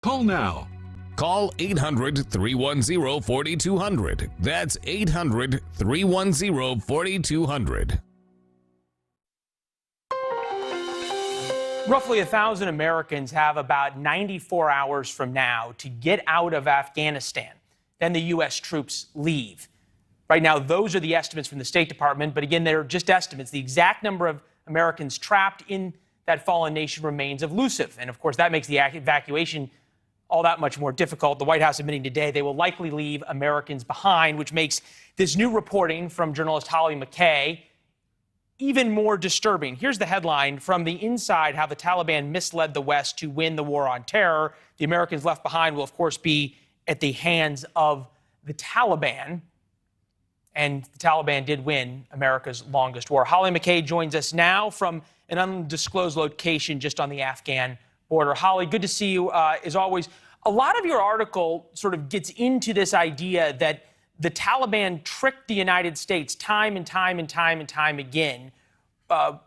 Call now. Call 800-310-4200. That's 800-310-4200. Roughly 1,000 Americans have about 94 hours from now to get out of Afghanistan. Then the U.S. troops leave. Right now, those are the estimates from the State Department, but again, they're just estimates. The exact number of Americans trapped in that fallen nation remains elusive. And of course, that makes the evacuation all that much more difficult. The White House admitting today they will likely leave Americans behind, which makes this new reporting from journalist Holly McKay even more disturbing. Here's the headline from the inside: how the Taliban misled the West to win the war on terror. The Americans left behind will, of course, be at the hands of the Taliban. And the Taliban did win America's longest war. Holly McKay joins us now from an undisclosed location just on the Afghan border. Holly, good to see you as always. A lot of your article sort of gets into this idea that the Taliban tricked the United States time and time and time and time again. You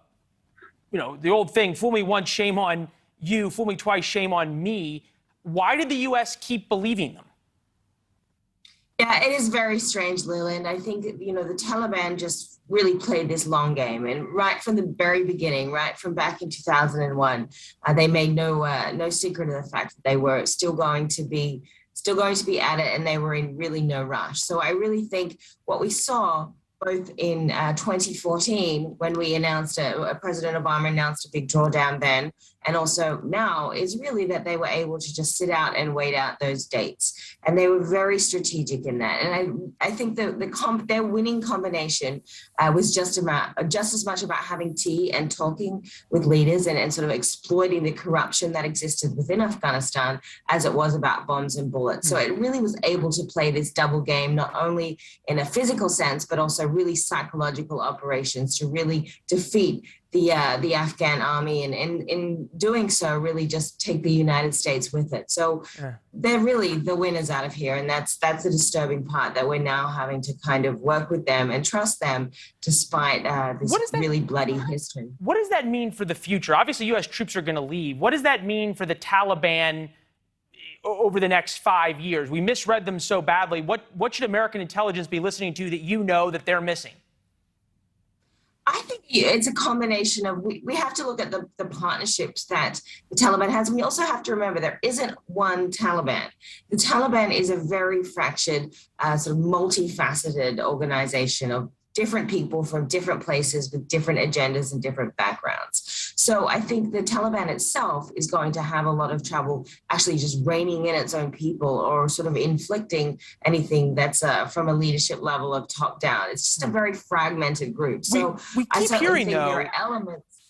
know, the old thing, fool me once, shame on you, fool me twice, shame on me. Why did the U.S. keep believing them? Yeah, it is very strange, Leland. I think, the Taliban just really played this long game. And right from the very beginning, right from back in 2001, they made no secret of the fact that they were still going to be at it, and they were in really no rush. So I really think what we saw both in 2014, when we announced President Obama announced a big drawdown then, and also now, is really that they were able to just sit out and wait out those dates. And they were very strategic in that. And I think their winning combination was just as much about having tea and talking with leaders and sort of exploiting the corruption that existed within Afghanistan as it was about bombs and bullets. So it really was able to play this double game, not only in a physical sense, but also really psychological operations to really defeat the Afghan army, and in doing so, really just take the United States with it. So they're really the winners out of here, and that's the disturbing part, that we're now having to kind of work with them and trust them despite this really bloody history. What does that mean for the future? Obviously, U.S. troops are going to leave. What does that mean for the Taliban over the next 5 years? We misread them so badly. What should American intelligence be listening to that you know that they're missing? I think it's a combination of, we have to look at the partnerships that the Taliban has. We also have to remember there isn't one Taliban. The Taliban is a very fractured, sort of multifaceted organization of different people from different places with different agendas and different backgrounds. So I think the Taliban itself is going to have a lot of trouble actually just reining in its own people or sort of inflicting anything that's from a leadership level of top down. It's just a very fragmented group. So we keep hearing, though,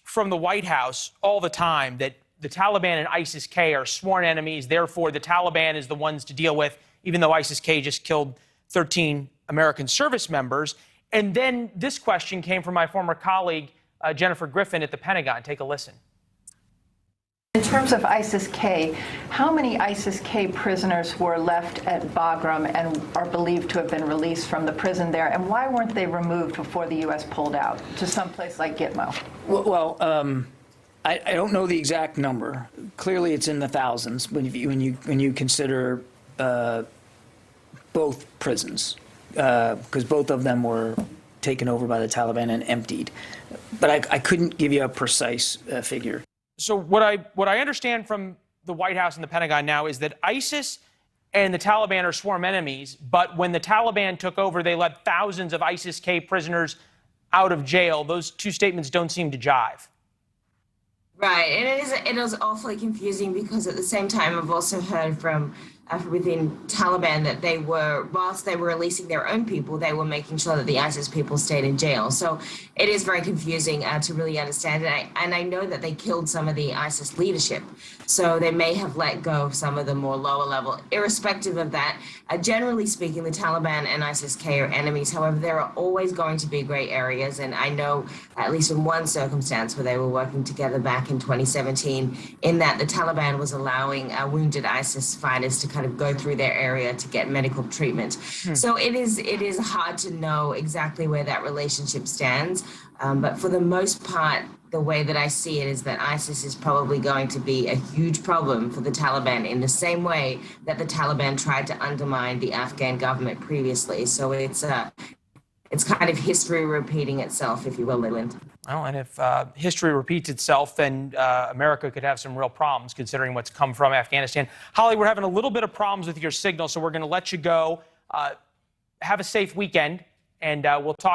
from the White House all the time that the Taliban and ISIS-K are sworn enemies. Therefore, the Taliban is the ones to deal with, even though ISIS-K just killed 13 American service members. And then this question came from my former colleague, Jennifer Griffin at the Pentagon. Take a listen. In terms of ISIS-K, how many ISIS-K prisoners were left at Bagram and are believed to have been released from the prison there? And why weren't they removed before the U.S. pulled out to someplace like Gitmo? Well, I don't know the exact number. Clearly, it's in the thousands when you consider both prisons. Because both of them were taken over by the Taliban and emptied. But I couldn't give you a precise figure. So what I understand from the White House and the Pentagon now is that ISIS and the Taliban are sworn enemies, but when the Taliban took over, they let thousands of ISIS-K prisoners out of jail. Those two statements don't seem to jive. Right, and it is awfully confusing because at the same time, I've also heard from within Taliban that whilst they were releasing their own people, they were making sure that the ISIS people stayed in jail. So it is very confusing to really understand it. And I know that they killed some of the ISIS leadership. So they may have let go of some of the more lower level. Irrespective of that, generally speaking, the Taliban and ISIS-K are enemies. However, there are always going to be gray areas. And I know, at least in one circumstance where they were working together back in 2017, in that the Taliban was allowing wounded ISIS fighters to kind of go through their area to get medical treatment. So it is hard to know exactly where that relationship stands. But for the most part, the way that I see it is that ISIS is probably going to be a huge problem for the Taliban in the same way that the Taliban tried to undermine the Afghan government previously. So it's kind of history repeating itself, if you will, Leland. Well, and if history repeats itself, then America could have some real problems considering what's come from Afghanistan. Holly, we're having a little bit of problems with your signal, so we're going to let you go. Have a safe weekend, and we'll talk